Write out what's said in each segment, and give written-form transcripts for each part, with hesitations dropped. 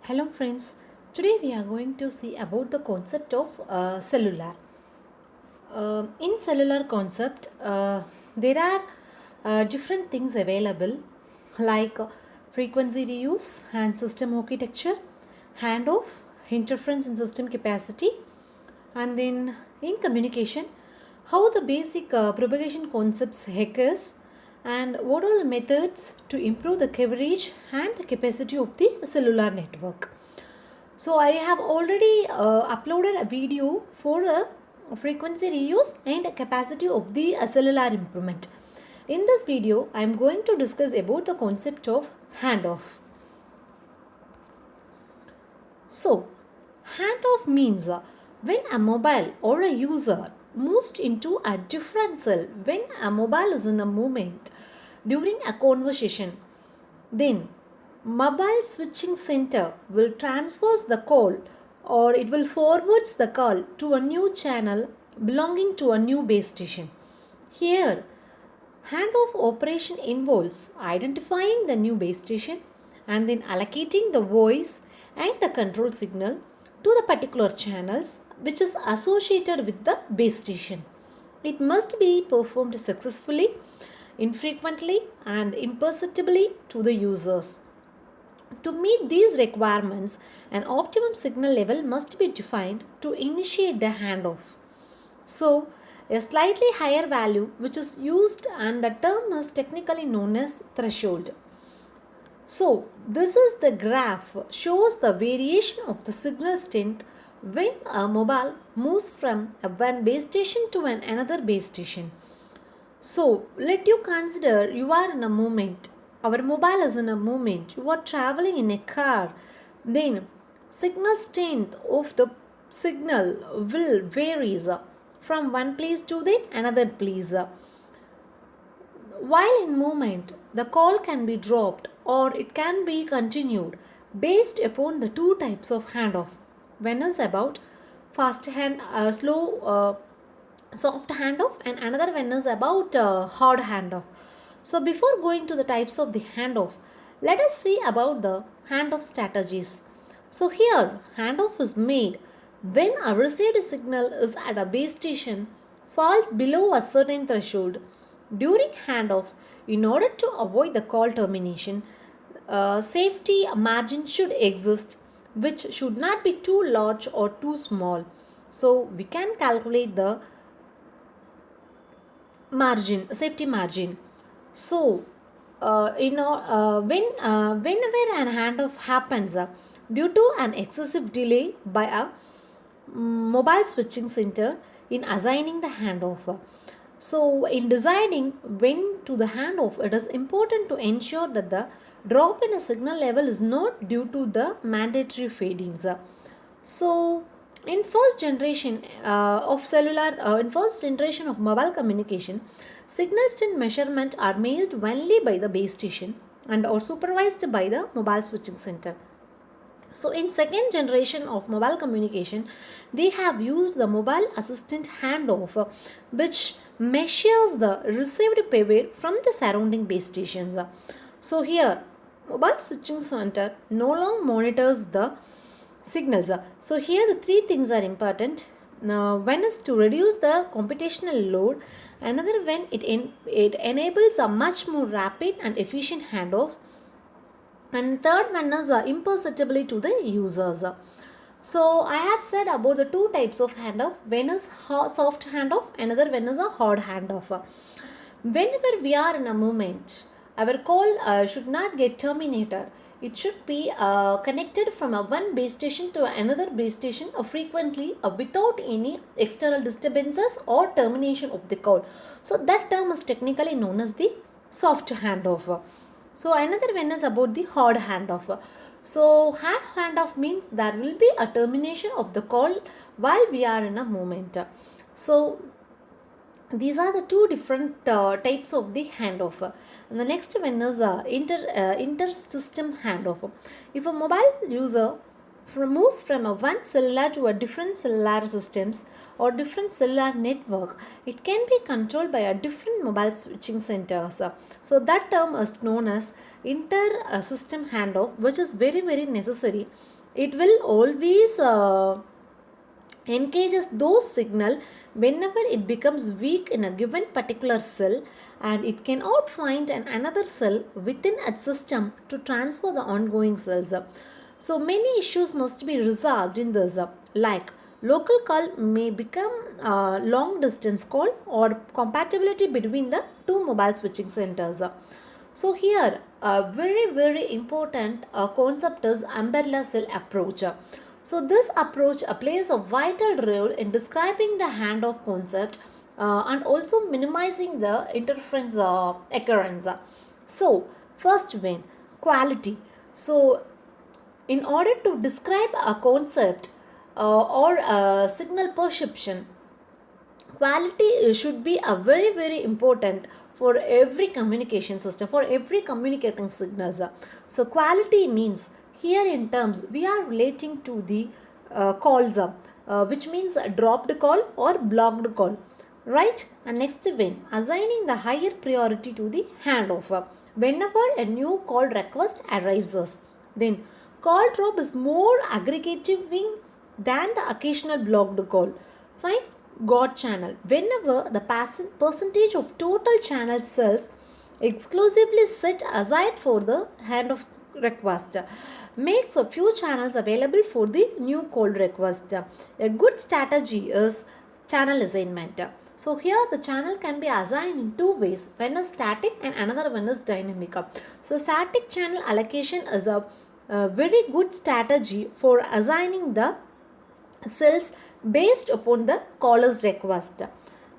Hello friends, today we are going to see about the concept of cellular. In cellular concept, there are different things available like frequency reuse and system architecture, handoff, interference in system capacity, and then in communication, how the basic propagation concepts occurs and what are the methods to improve the coverage and the capacity of the cellular network. So I have already uploaded a video for a frequency reuse and a capacity of the cellular improvement. In this video, I am going to discuss about the concept of handoff. So, handoff means when a mobile or a user moves into a different cell when a mobile is in a movement during a conversation, then mobile switching center will transfer the call or it will forwards the call to a new channel belonging to a new base station. Here, handoff operation involves identifying the new base station and then allocating the voice and the control signal to the particular channels which is associated with the base station. It must be performed successfully, infrequently and imperceptibly to the users. To meet these requirements, an optimum signal level must be defined to initiate the handoff. So, a slightly higher value which is used and the term is technically known as threshold. So, this is the graph shows the variation of the signal strength when a mobile moves from one base station to another base station. So, let you consider you are in a movement. Our mobile is in a movement. You are traveling in a car. Then, signal strength of the signal will varies from one place to the another place. While in movement, the call can be dropped or it can be continued based upon the two types of handoff. One is about slow soft handoff and another one is about hard handoff. So before going to the types of the handoff, let us see about the handoff strategies. So here handoff is made when a received signal is at a base station falls below a certain threshold. During handoff, in order to avoid the call termination, safety margin should exist which should not be too large or too small. So we can calculate the safety margin. So whenever an handoff happens due to an excessive delay by a mobile switching center in assigning the handoff. So in deciding when to the handoff, it is important to ensure that the drop in a signal level is not due to the mandatory fadings. So in first generation of mobile communication, signal strength measurement are made only by the base station and are supervised by the mobile switching center. So in second generation of mobile communication, they have used the mobile assistant handoff which measures the received payload from the surrounding base stations. So here mobile switching center no longer monitors the signals. So here the three things are important. Now one is to reduce the computational load, another when it enables a much more rapid and efficient handoff, and third one is imperceptibly to the users. So I have said about the two types of handoff. One is soft handoff, another one is a hard handoff. Whenever we are in a movement, our call should not get terminated. It should be connected from one base station to another base station frequently without any external disturbances or termination of the call. So that term is technically known as the soft handoff. So another one is about the hard handoff. So hard handoff means there will be a termination of the call while we are in a movement. So these are the two different types of the handoff. And the next one is inter-system handoff. If a mobile user moves from one cellular to a different cellular systems or different cellular network, it can be controlled by a different mobile switching centers. So that term is known as inter-system handoff, which is very necessary It will always engages those signal whenever it becomes weak in a given particular cell, and it cannot find another cell within its system to transfer the ongoing cells. So many issues must be resolved in this, like local call may become long distance call or compatibility between the two mobile switching centers. So here a very important concept is umbrella cell approach. So this approach plays a vital role in describing the handoff concept and also minimizing the interference occurrence. So first one, quality. So in order to describe a concept or a signal perception, quality should be a very important for every communication system, for every communicating signals. So quality means here in terms we are relating to the calls, which means a dropped call or blocked call, right? And next when assigning the higher priority to the handoff, whenever a new call request arrives us, then call drop is more aggregating than the occasional blocked call. Fine. God channel. Whenever the percentage of total channel cells exclusively set aside for the handoff request makes a few channels available for the new call request. A good strategy is channel assignment. So here the channel can be assigned in two ways. One is static and another one is dynamic. So static channel allocation is a very good strategy for assigning the cells based upon the caller's request.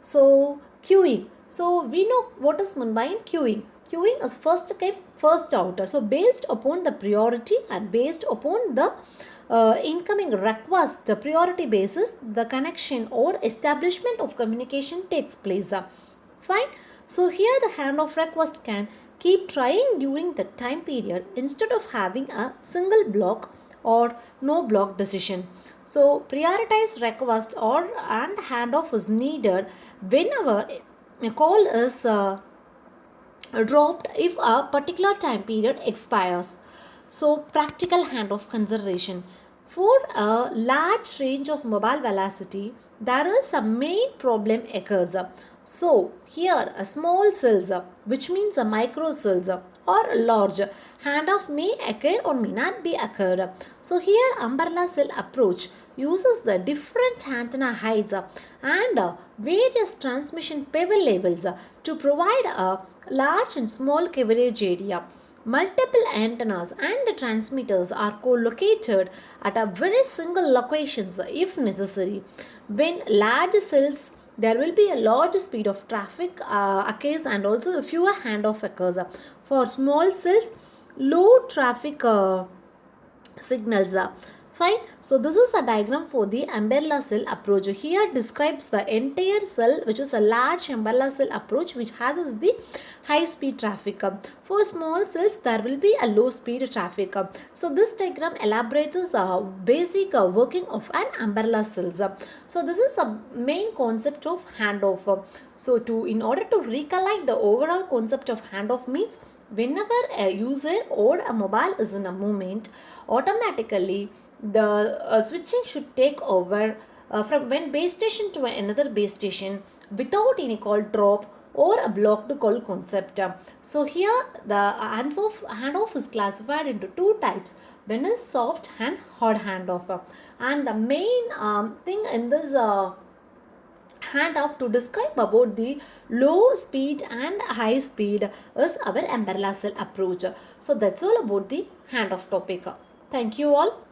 So queuing. So we know what is meant by queuing. Queuing is first came first out. So based upon the priority and based upon the incoming request, the priority basis, the connection or establishment of communication takes place. Fine. So here the handoff request can keep trying during the time period instead of having a single block or no block decision. So prioritized request or and handoff is needed whenever a call is dropped if a particular time period expires. So practical handoff consideration. For a large range of mobile velocity, there is a main problem occurs. So here a small cells, which means a micro cells, or large handoff may occur or may not be occurred. So here umbrella cell approach uses the different antenna heights and various transmission pebble levels to provide a large and small coverage area. Multiple antennas and the transmitters are co-located at a very single locations if necessary. When large cells, there will be a large speed of traffic occurs and also fewer handoff occurs. For small cells, low traffic signals. Fine. So this is a diagram for the umbrella cell approach. Here describes the entire cell, which is a large umbrella cell approach which has the high speed traffic. For small cells there will be a low speed traffic. So this diagram elaborates the basic working of an umbrella cells. So this is the main concept of handoff. So in order to recollect the overall concept of handoff means whenever a user or a mobile is in a movement, automatically the switching should take over from one base station to another base station without any call drop or a blocked call concept. So here the handoff is classified into two types. One is soft and hard handoff. And the main thing in this handoff to describe about the low speed and high speed is our umbrella cell approach. So that's all about the handoff topic. Thank you all.